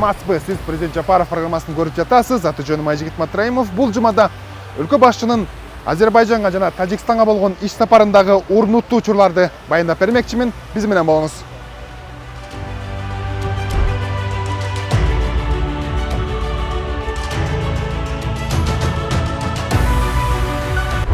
саламатсызбы? Сиз президент Жапаров программасын көрүп жатасыз. Аты жөнүм Айжигит Матраимов. Бул жумада өлкө башчынын Азербайжанга жана Тажикстанга болгон иш сапарындагы орнуттуу учурларды баяндап бермекчимин. Биз менен болуңуз.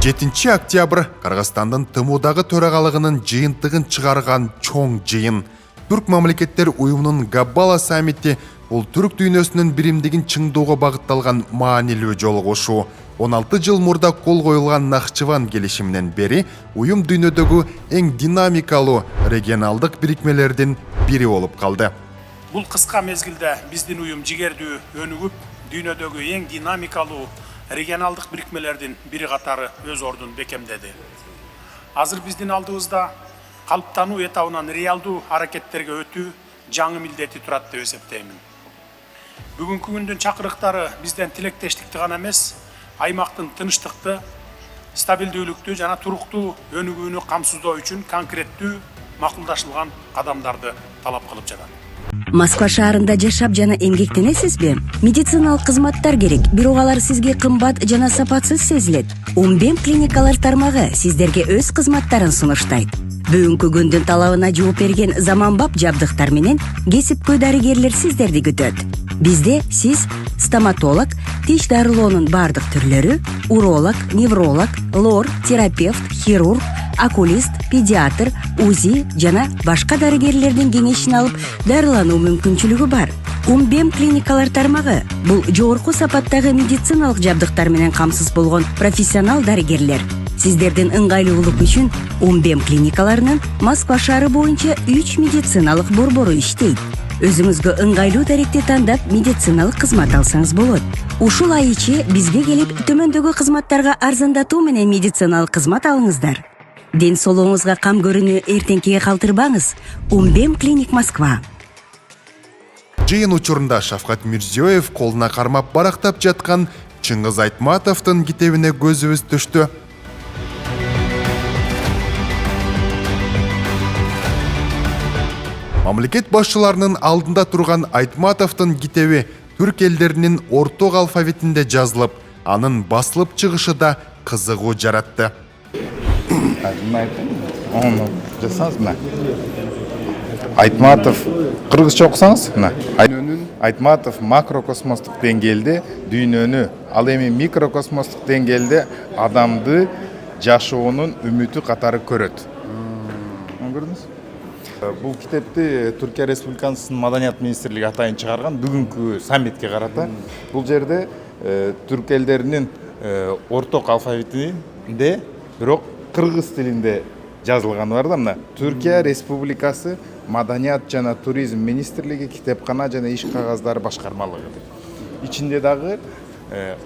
7 октябрь Кыргызстандын ТМУдагы төрагалыгынын жыйынтыгын чыгарган чоң жыйын. Түрк мамлекеттер уюмунун Габбала саммити бул түрк дүйнөсүнүн биримдигин чыңдоого багытталган маанилүү жолугушуу. 16 жыл мурда кол коюлган Нахчыван келишиминен бери уюм дүйнөдөгү эң динамикалуу регионалдык бирикмелердин бири болуп калды. Бул кыска мезгилде биздин уюм жигердүү өнүгүп, дүйнөдөгү эң динамикалуу регионалдык бирикмелердин бири катары өз ордун бекемдеди. Азыр биздин алдыбызда калыптануу этабынан реалдуу аракеттерге өтүү жаңы милдети турат деп эсептеймин. Бүгүнкү күндүн чакырыктары бизден тилектештикти гана эмес, аймактын тынчтыкты, стабилдүүлүктү жана туруктуу өнүгүүнү камсыздоо үчүн конкреттүү макулдашылган кадамдарды талап кылып жатат. Москва шаарында жашап жана эмгектенесизби? Медициналык кызматтар керек, бирок алар сизге кымбат жана сапатсыз сезилет. Умбем клиникалар тармагы сиздерге өз кызматтарын сунуштайт. Бүгүнкү күндүн талабына жооп берген заманбап жабдыктар менен кесипкөй дарыгерлер сиздерди күтөт. Бизде сиз стоматолог, тиш дарылоонун бардык түрлөрү, уролог, невролог, лор, терапевт, хирург, окулист, педиатр, УЗИ жана башка дарыгерлердин кеңешин алып дарылануу мүмкүнчүлүгү бар. Умбем клиникалар тармагы бул жогорку сапаттагы медициналык жабдыктар менен камсыз болгон профессионал дарыгерлер. Сиздердин ыңгайлуулук үчүн Умбем клиникаларынын Москва шаары боюнча 3 медициналык борбору иштейт. Өзүңүзгө ыңгайлуу даректи тандап медициналык кызмат алсаңыз болот. Ушул ай ичи бизге келип төмөндөгү кызматтарга арзандатуу менен медициналык кызмат алыңыздар. Ден соолугуңузга кам көрүүнү эртеңкиге калтырбаңыз. Умбем клиник Москва. Жыйын учурунда Шавкат Мирзиёев колуна кармап барактап жаткан Чыңгыз Айтматовдун китебине көзүбүз түштү. Мамлекет башчыларынын алдында турган Айтматовдун китеби түрк элдеринин орток алфавитинде жазылып, анын басылып чыгышы да кызыгуу жаратты. Айтматов кыргызча окусаңыз, Айтматов макрокосмостук деңгээлде дүйнөнү, ал эми микрокосмостук деңгээлде адамды жашоонун үмүтү катары көрөт. Көрдүңүз? Бул китепти Түркия Республикасынын Маданият министрлиги атайын чыгарган бүгүнкү саммитке карата. Бул жерде түрк элдеринин орток алфавитинде, бирок кыргыз тилинде жазылганы бар да, мына Түркия Республикасы Маданият жана туризм министрлиги китепкана жана иш кагаздары башкармалыгы деп. Ичинде дагы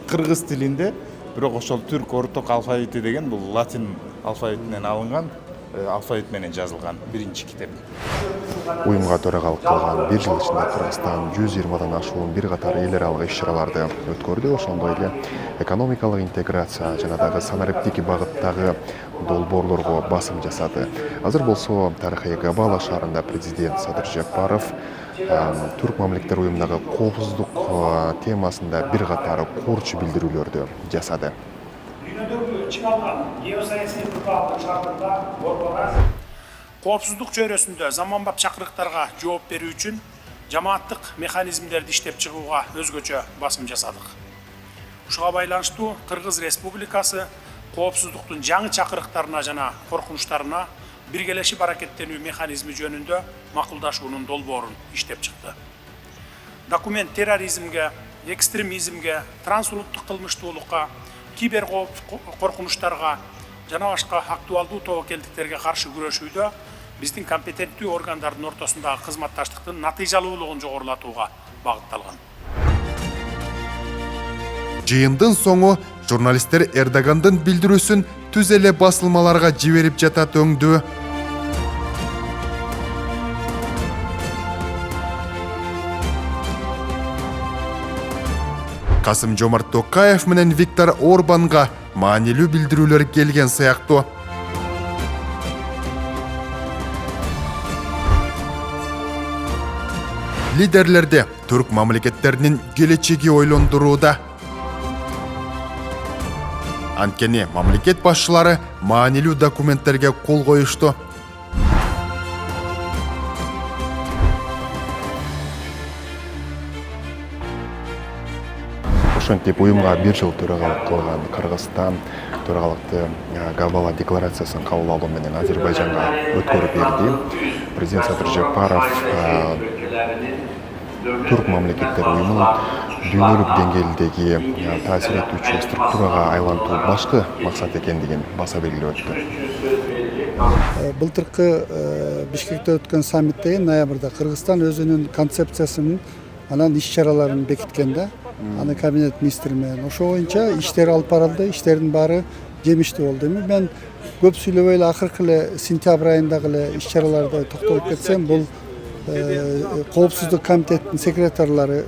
кыргыз тилинде, бирок ошол түрк орток алфавити деген бул латин алфавитинен алынган алфавит менен жазылган биринчи китеп. Уюмга төрагалык кылган 1 жыл ичинде Кыргызстан 120дан ашуун бир катар эл аралык иш-чараларды өткөрдү. Ошондой эле экономикалык интеграция жана дагы санариптик багыттагы долбоорлорго басым жасады. Азыр болсо тарыхый Габбала шаарында президент Садыр Жапаров түрк мамлекеттер уюмундагы коопсуздук темасында бир катар корчу билдирүүлөрдү жасады. Коопсуздук чөйрөсүндө заманбап чакырыктарга жооп берүү үчүн жамааттык механизмдерди иштеп чыгууга өзгөчө басым жасадык. Ушуга байланыштуу Кыргыз Республикасы коопсуздуктун жаңы чакырыктарына жана коркунучтарына биргелешип аракеттенүү механизми жөнүндө макулдашуунун долбоорун иштеп чыкты. Документ терроризмге, экстремизмге, трансулуттук кылмыштуулукка, кибер коркунучтарга жана башка актуалдуу тобокелдиктерге каршы күрөшүүдө биздин компетенттүү органдардын ортосундагы кызматташтыктын натыйжалуулугун жогорулатууга багытталган. Жыйындын соңу журналисттер Эрдогандын билдирүүсүн түз эле басылмаларга жиберип жатат өңдү. Касым-Жомарт Токаев менен Виктор Орбанга маанилүү билдирүүлөр келген сыяктуу. лидерлерди түрк мамлекеттеринин келечеги ойлондурууда. Анткени мамлекет башчылары маанилүү документтерге кол коюшту. Ошентип уюмга 1 жыл төрагалык кылган Кыргызстан төрагалыкты Габала декларациясын кабыл алуу менен Азербайжанга өткөрүп берди. Президент Садыр Жапаров түрк мамлекеттер уюмунун дүйнөлүк деңгээлдеги таасир этүүчү структурага айлантуу башкы максат экендигин баса белгилеп өттү. Былтыркы Бишкекте өткөн саммитте ноябрда Кыргызстан өзүнүн концепциясын анан иш-чараларын бекиткен да. Аны кабинет министри менен ошо боюнча иштер алып барылды, иштердин баары жемиштүү болду. Мен көп сүйлөбөй эле акыркы эле сентябрь айындагы эле иш-чараларда токтолуп кетсем, бул коопсуздук комитетинин секретарлары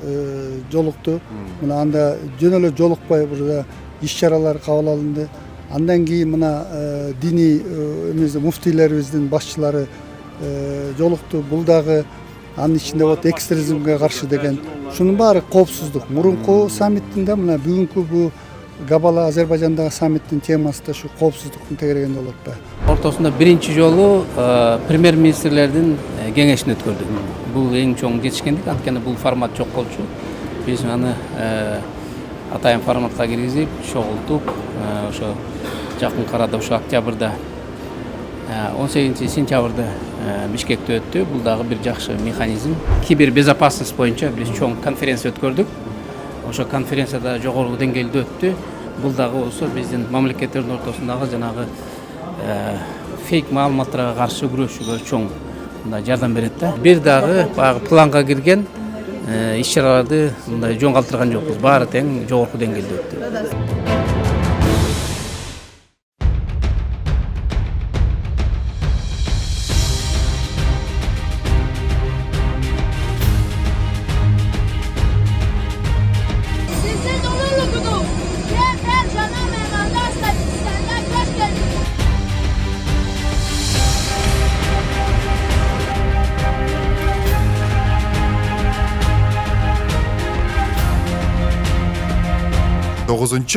жолукту. Мына анда жөн эле жолукпай burada иш-чаралар кабыл алынды. Андан кийин мына диний муфтийлерибиздин башчылары жолукту. Бул дагы анын ичинде вот экстремизмге каршы деген. Шунун баары коопсуздук. Мурунку саммиттинде мына бүгүнкү бу Габала Азербайжандагы саммиттин темасы да шу коопсуздуктун тегерегинде болот да. Ортосунда биринчи жолу премьер-министрлердин кеңешин өткөрдүк. Бул эң чоң жетишкендик, анткени бул формат жок болчу. Биз аны атайын форматка киргизип, чогултуп, ошо жакын арада ошо октябрда 18-сентябрда Бишкекте өттү. Бул дагы бир жакшы механизм. Кибербезопасность боюнча биз чоң конференция өткөрдүк. Ошо конференцияда жогорку деңгээлде өттү. Бул дагы болсо биздин мамлекеттердин ортосундагы жанагы фейк маалыматтарга каршы күрөшүүгө чоң мындай жардам берет да. Бир дагы баягы планга кирген иш-чараларды мындай жоң калтырган жокпуз. Баары тең жогорку деңгээлде өттү.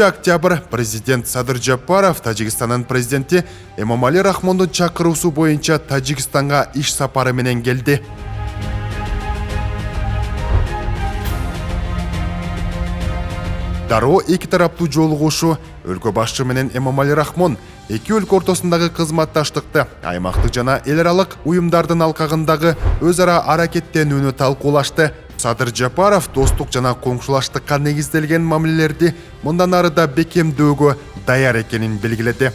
Октябрь президент Садыр Жапаров Тажикстанын президенти Эмомали Рахмондун чакыруусу боюнча Тажикстанга иш сапары менен келди. Дароо эки тараптуу жолугушуу өлкө башчы менен Эмомали Рахмон эки өлкө ортосундагы кызматташтыкты, аймактык жана эл аралык уюмдардын алкагындагы өз ара аракеттенүүнү талкуулашты. Садыр Жапаров достук жана коңшулаштыкка негизделген мамилелерди мындан ары да бекемдөөгө даяр экенин белгиледи.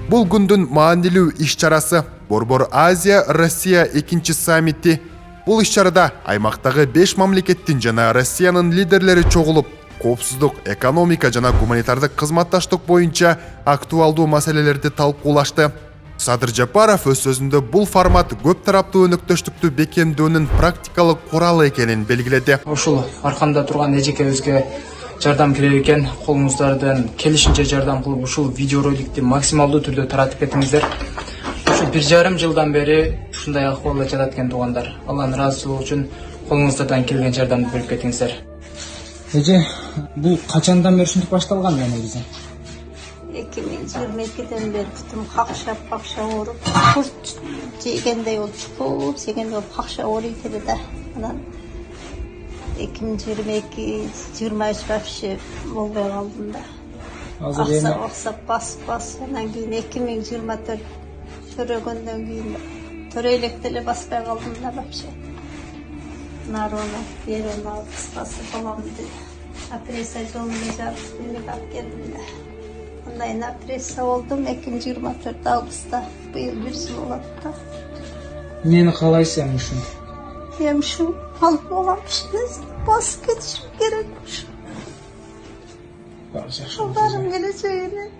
Бул күндүн маанилүү иш-чарасы Борбор Азия Россия 2 саммити. Бул иш-чарада аймактагы 5 мамлекеттин жана Россиянын лидерлери чогулуп, коопсуздук, экономика жана гуманитардык кызматташтык боюнча актуалдуу маселелерди талкуулашты. Садыр Жапаров өз сөзүндө бул формат көп тараптуу өнөктөштүктү бекемдөөнүн практикалык куралы экенин белгиледи. Ушул аркамда турган эжекебизге жардам керек экен, колуңуздардан келишинче жардам кылып ушул видеороликти максималдуу түрдө таратып кетиңиздер. Ушу 1,5 жылдан бери ушундай акыбалда жатат экен туугандар. Алланын ыраазычылыгы үчүн колуңуздардан келген жардамды берип кетиңиздер. Эже, бул качандан бери ушинтип башталган негизи? 2022-ден бeri бүтүн какша ооруп, курт жегендей болуп чукуп, жегендей болуп какша ооруйт эле да. Анан 2022-23 вообще болбой калдым да. Азыр эми аксап бас, анан кийин 2024 төрөгөндөн кийин төрөй электе эле баспай калдым да вообще. Нароно, берона, кыскасы болом деп. Операция жолуна жарып, мени алып келдим да. Мындай операция болдум 2024 августта. Быйыл 1 жыл болот да. Эмнени каалайсың ушун? Эми ушу алып боламчы, басып кетишим керекмиш. Балдарым келечегине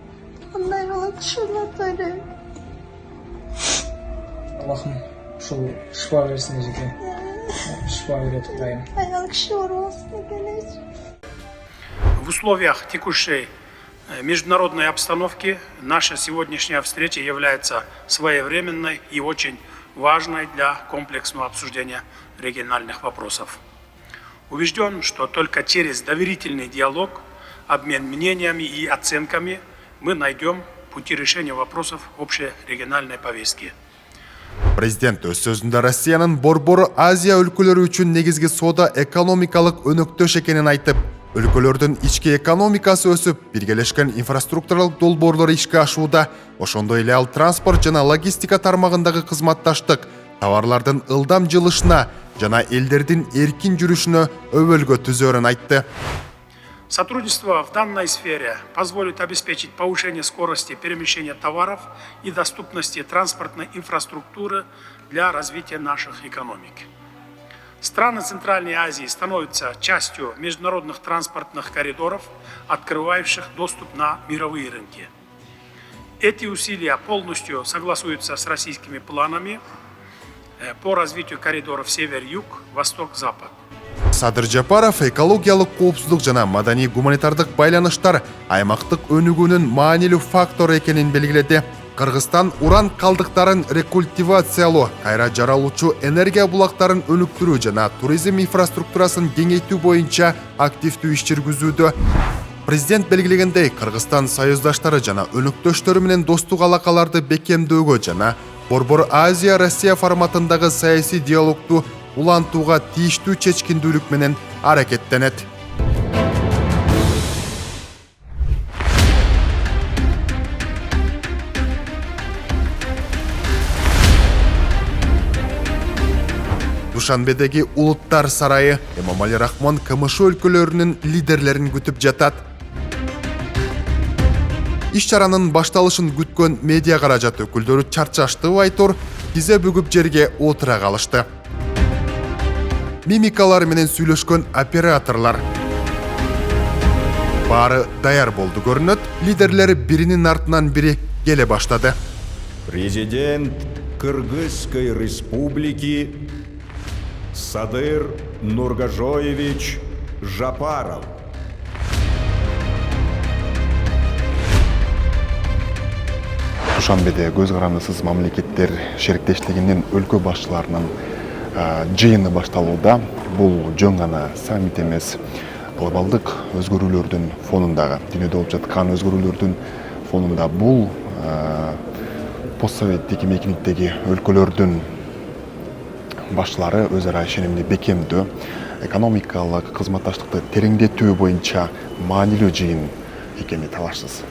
кандай болот ушуну ойлойм. Аллахым ушул шифа берсин эжеке. шифа берет Кытайым. Аял киши болбосун экен. В условиях текущей международной обстановки наша сегодняшняя встреча является своевременной и очень важной для комплексного обсуждения региональных вопросов. Убежден, что только через доверительный диалог, обмен мнениями и оценками мы найдем пути решения вопросов общей региональной повестки. Президент өз сөзүндө Россиянын борбору Азия өлкөлөрү үчүн негизги соода экономикалык өнөктөш экенин айтып, өлкөлөрдүн ички экономикасы өсүп, биргелешкен инфраструктуралык долбоорлор ишке ашууда, ошондой эле ал транспорт жана логистика тармагындагы кызматташтык, товарлардын ылдам жылышына жана элдердин эркин жүрүшүнө өбөлгө түзөөрүн айтты. Сотрудничество в данной сфере позволит обеспечить повышение скорости перемещения товаров и доступности транспортной инфраструктуры для развития наших экономик. Страны Центральной Азии становятся частью международных транспортных коридоров, открывающих доступ на мировые рынки. Эти усилия полностью согласуются с российскими планами по развитию коридоров север-юг, восток-запад. Садыр Жапаров экологиялык коопсуздук жана маданий гуманитардык байланыштар аймактык өнүгүүнүн маанилүү фактору экенин белгиледи. Кыргызстан уран калдыктарын рекультивациялоо, кайра жаралуучу энергия булактарын өнүктүрүү жана туризм инфраструктурасын кеңейтүү боюнча активдүү иш жүргүзүүдө. Президент белгилегендей, Кыргызстан союздаштары жана өнөктөштөрү менен достук алакаларды бекемдөөгө жана Борбор Азия-Россия форматындагы саясий диалогду улантууга тийиштүү чечкиндүүлүк менен аракеттенет. Душанбедеги Улуттар сарайы Эмомали Рахмон КМШ өлкөлөрүнүн лидерлерин күтүп жатат. Иш-чаранын башталышын күткөн медиа каражат өкүлдөрү чарчашты айтор, тизе бүгүп жерге отура калышты. Мимикалар менен сүйлөшкөн операторлар. Баары даяр болду көрүнөт, лидерлер биринин артынан бири келе баштады. Президент Кыргызской республики Садыр Нургажоевич Жапаров. Душанбеде көз карандысыз мамлекеттер шериктештигинин өлкө башчыларынын жыйыны башталууда. Бул жөн гана саммит эмес, глобалдык өзгөрүүлөрдүн фонундагы, дүйнөдө болуп жаткан өзгөрүүлөрдүн фонунда бул постсоветтик мекениктеги өлкөлөрдүн башчылары өз ара ишенимди бекемдөө, экономикалык кызматташтыкты тереңдетүү боюнча маанилүү жыйын экени талашсыз.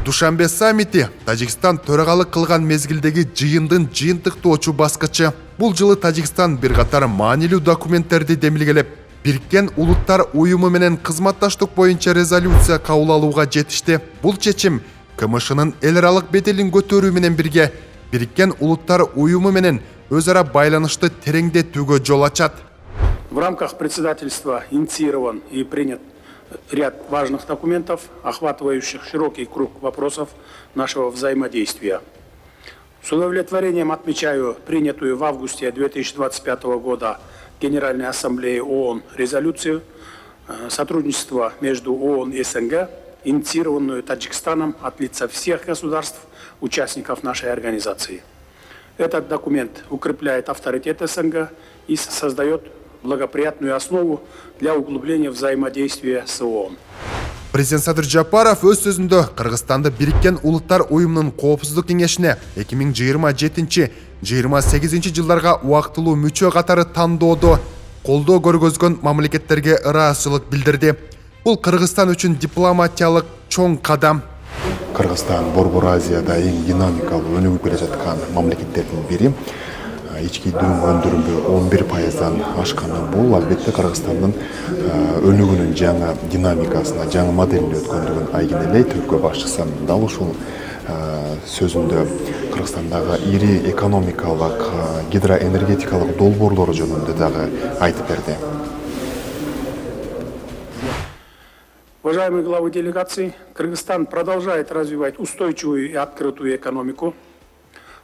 Душанбе саммити Тажикстан төрагалык кылган мезгилдеги жыйындын жыйынтыктоочу баскычы. Бул жылы Тажикстан бир катар маанилүү документтерди демилгелеп, Бириккен Улуттар уюму менен кызматташтык боюнча резолюция кабыл алууга жетишти. Бул чечим КМШнын эл аралык беделин көтөрүү менен бирге Бириккен Улуттар уюму менен өз ара байланышты тереңдетүүгө жол ачат. В рамках председательства инициирован и принят ряд важных документов, охватывающих широкий круг вопросов нашего взаимодействия. С удовлетворением отмечаю принятую в августе 2025 года Генеральной Ассамблеей ООН резолюцию сотрудничества между ООН и СНГ, инициированную Таджикстаном от лица всех государств, участников нашей организации. Этот документ укрепляет авторитет СНГ и создает благоприятную основу для углубления взаимодействия с ООН. Президент Садыр Жапаров өз сөзүндө Кыргызстанды Бириккен Улуттар уюмунун коопсуздук кеңешине 2027-28 жылдарга убактылуу мүчө катары тандоодо колдоо көргөзгөн мамлекеттерге ыраазычылык билдирди. Бул Кыргызстан үчүн дипломатиялык чоң кадам. Кыргызстан Борбор Азияда эң динамикалуу өнүгүп келе жаткан мамлекеттердин бири. Ички дүң өндүрүмү 11%дан ашканы бул албетте Кыргызстандын өнүгүүнүн жаңа динамикасына, жаңа моделине өткөндүгүн айгинелейт. Өлкө башчысы дал ушул сөзүндө Кыргызстандагы ири экономикалык, гидроэнергетикалык долбоорлору жөнүндө дагы айтып берди. Уважаемые главы делегаций, Кыргызстан продолжает развивать устойчивую и открытую экономику.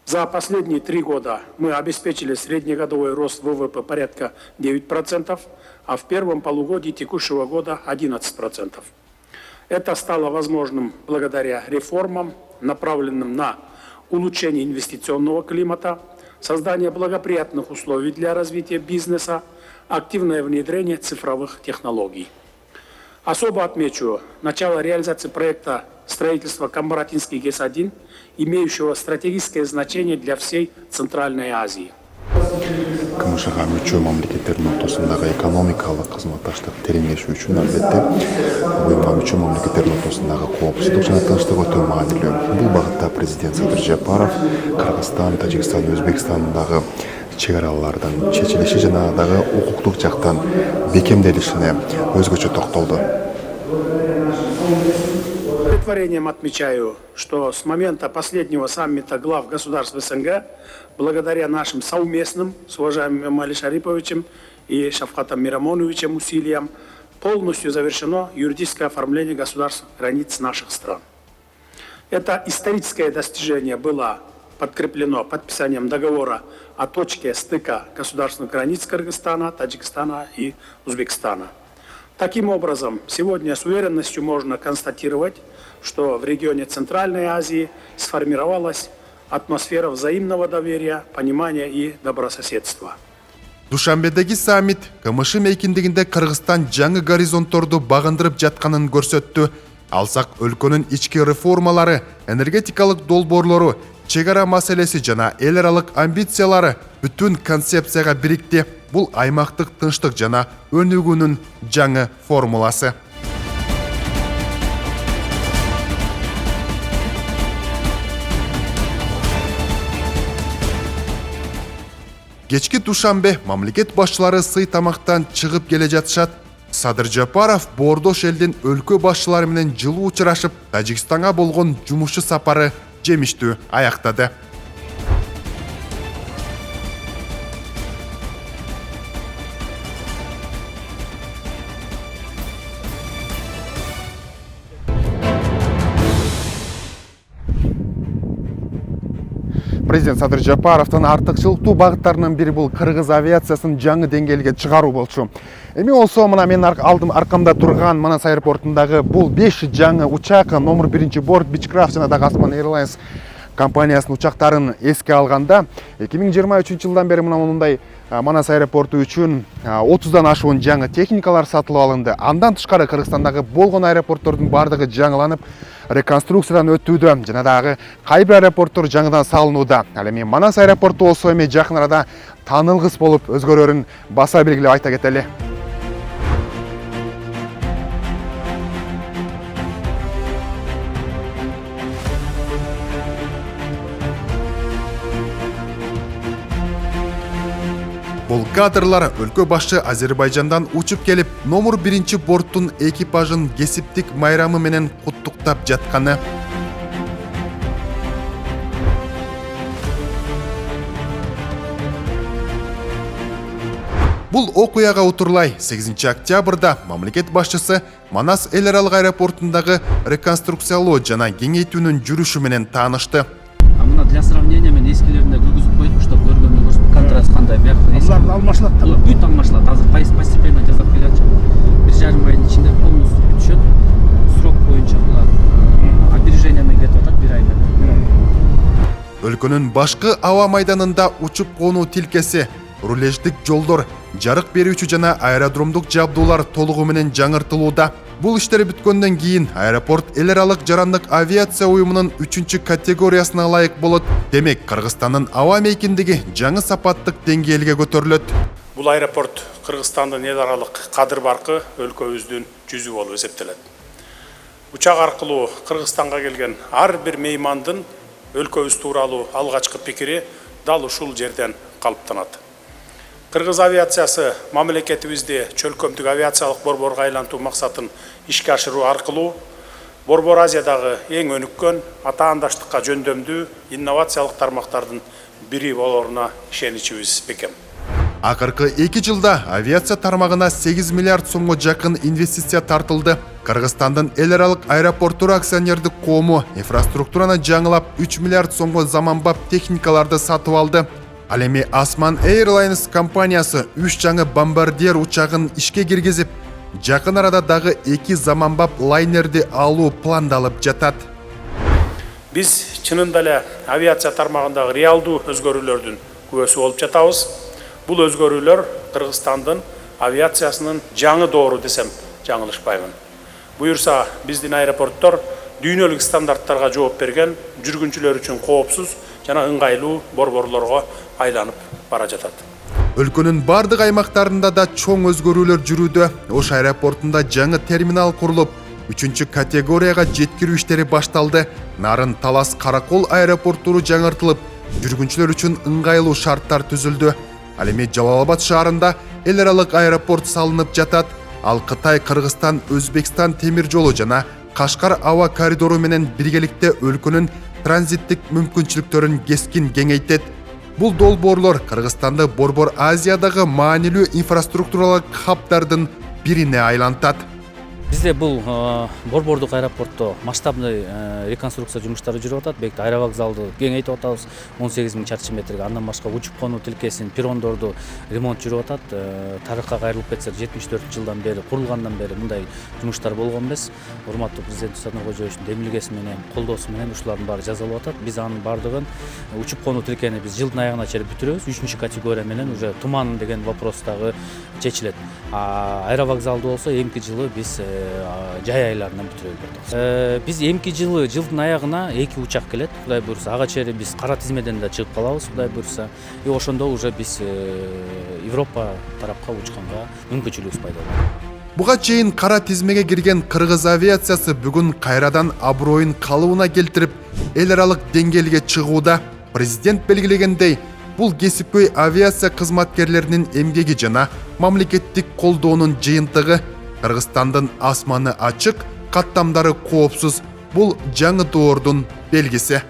За последние 3 года мы обеспечили среднегодовой рост ВВП порядка 9%, а в первом полугодии текущего года 11%. Это стало возможным благодаря реформам, направленным на улучшение инвестиционного климата, создание благоприятных условий для развития бизнеса, активное внедрение цифровых технологий. Особо отмечу начало реализации проекта строительства Камбаратинский ГЭС-1, имеющего стратегическое значение для всей Центральной Азии. КМШга мүчө мамлекеттердин ортосундагы экономикалык кызматташтык тереңешүү үчүн албетте уюмга мүчө мамлекеттердин ортосундагы коопсуздук жана тынчтык өтө маанилүү. Бул багытта президент Садыр Жапаров Кыргызстан, Тажикстан, Өзбекстандагы чегаралардын чечилиши жана дагы укуктук жактан бекемделишине өзгөчө токтолду. Удовлетворением отмечаю, что с момента последнего саммита глав государств СНГ, благодаря нашим совместным с уважаемым Эмомали Шариповичем и Шавкатом Мирамоновичем усилиям, полностью завершено юридическое оформление государственных границ наших стран. Это историческое достижение было подкреплено подписанием договора о точке стыка государственных границ Кыргызстана, Таджикистана и Узбекистана. Таким образом, сегодня с уверенностью можно констатировать, что в регионе Центральной Азии сформировалась атмосфера взаимного доверия, понимания и добрососедства. Душанбедеги саммит КМШ мейкиндигинде Кыргызстан жаңы горизонтторду багындырып жатканын көрсөттү. Алсак өлкөнүн ички реформалары, энергетикалык долбоорлору, чегара маселеси жана эл аралык амбициялары бүтүн концепцияга бирикти. Бул аймактык тынчтык жана өнүгүүнүн жаңы формуласы. Кечки Душанбе мамлекет башчылары сый тамактан чыгып келе жатышат. Садыр Жапаров боордош элдин өлкө башчылары менен жылуу учурашып, Тажикстанга болгон жумушу сапары жемиштүү аяктады. Президент Садыр Жапаровдун артыкчылыктуу багыттарынын бири бул кыргыз авиациясын жаңы деңгээлге чыгаруу болчу. Эми болсо мына мен алдым аркамда турган Манас аэропортундагы бул 5 жаңы учак номер 1 борт Beechcraft жана дагы Osman Airlines компаниясынын учактарын эске алганда 2023 жылдан бери мындай Манас аэропорту үчүн 30дан ашуун жаңы техникалар сатылып алынды. Андан тышкары Кыргызстандагы болгон аэропорттордун бардыгы жаңыланып, реконструкциядан өтүүдө жана дагы кайбир аэропорттор жаңыдан салынууда. Ал эми Манас аэропорту болсо эми жакын арада таанылгыс болуп өзгөрөрүн баса белгилеп айта кетели. Бул кадрлар өлкө башчы Азербайжандан учуп келип, номер 1 борттун экипажын кесиптик майрамы менен куттуктап жатканы. Бул окуяга утурлай 8 октябрда мамлекет башчысы Манас эл аралык аэропортундагы реконструкциялоо жана кеңейтүүнүн жүрүшү менен таанышты. Мына для сравнения мен эскилеринде кыргызып койдум, чтобы көргөнү көрсөтүп контраст кандай биякта. Булар алмашылат. Бүт алмашылат. Азыр постепенно жасап келатчы. 1,5 айдын ичинде полностью бүтүшөт. Срок боюнча булар опережение менен кетип атат 1 ай менен. Өлкөнүн башкы аба майданында учуп конуу тилкеси, рулеждик жолдор, жарык берүүчү жана аэродромдук жабдуулар толугу менен жаңыртылууда. Бул иштер бүткөндөн кийин аэропорт эл аралык жарандык авиация уюмунун 3 категориясына ылайык болот. Демек, Кыргызстандын аба мейкиндиги жаңы сапаттык деңгээлге көтөрүлөт. Бул аэропорт Кыргызстандын эл аралык кадыр баркы өлкөбүздүн жүзү болуп эсептелет. Учак аркылуу Кыргызстанга келген ар бир меймандын өлкөбүз тууралуу алгачкы пикири дал ушул жерден калыптанат. Кыргыз авиациясы мамлекетибизди чөлкөмдүк авиациялык борборго айлантуу максатын ишке ашыруу аркылуу Борбор Азиядагы эң өнүккөн атаандаштыкка жөндөмдүү инновациялык тармактардын бири болоруна ишеничибиз бекем. Акыркы 2 жылда авиация тармагына 8 миллиард сомго жакын инвестиция тартылды. Кыргызстандын эл аралык аэропорттор акционердик коому инфраструктураны жаңылап 3 миллиард сомго заманбап техникаларды сатып алды. Ал эми Osman Airlines компаниясы 3 жаңы бомбардир учагын ишке киргизип, жакын арада дагы 2 заманбап лайнерди алуу пландалып жатат. Биз чынында эле авиация тармагындагы реалдуу өзгөрүүлөрдүн күбөсү болуп жатабыз. Бул өзгөрүүлөр Кыргызстандын авиациясынын жаңы доору десем жаңылышпаймын. Буюрса, биздин аэропорттор дүйнөлүк стандарттарга жооп берген, жүргүнчүлөр үчүн коопсуз жана ыңгайлуу борборлорго айланып бара жатат. Өлкөнүн бардык аймактарында да чоң өзгөрүүлөр жүрүүдө. Ош аэропортунда жаңы терминал курулуп, 3 категорияга жеткирүү иштери башталды. Нарын Талас Каракол аэропорттуру жаңыртылып, жүргүнчүлөр үчүн ыңгайлуу шарттар түзүлдү. Ал эми Жалал-Абад шаарында эл аралык аэропорт салынып жатат. Ал Кытай, Кыргызстан, Өзбекстан темир жолу жана Кашкар аба коридору менен биргеликте өлкөнүн транзиттик мүмкүнчүлүктөрүн кескин кеңейтет. Бул долбоорлор Кыргызстанды Борбор Азиядагы маанилүү инфраструктуралык хабдардын бирине айлантат. Бизде бул борбордук аэропортто масштабный реконструкция жумуштары жүрүп атат. Бекте аэровокзалды кеңейтип атабыз 18 000 чарчы метрге. Андан башка учуп конуу тилкесин, перрондорду ремонт жүрүп атат. Тарыхка кайрылып кетсек, 74 жылдан бери курулгандан бери мындай жумуштар болгон эмес. Урматтуу президент Садыр Кожоевичтин демилгеси менен, колдоосу менен ушулардын баары жасалып атат. Биз анын бардыгын учуп конуу тилкени биз жылдын аягына чейин бүтүрөбүз. 3 категория менен уже туман деген вопрос дагы чечилет. Аэровокзалды болсо эмки жылы биз жай айларынан бүтүрөбүз. Биз эмки жылы жылдын аягына 2 учак келет. Кудай буйрса, ага чейин биз кара тизмеден да чыгып калабыз, кудай буйрса. И ошондо уже биз Европа тарапка учканга мүмкүнчүлүгүбүз пайда болот. Буга чейин кара тизмеге кирген кыргыз авиациясы бүгүн кайрадан аброюн калыбына келтирип, эл аралык деңгээлге чыгууда. Президент белгилегендей, бул кесипкөй авиация кызматкерлеринин эмгеги жана мамлекеттик колдоонун жыйынтыгы. Кыргызстандын асманы ачык, каттамдары коопсуз. Бул жаңы доордун белгиси.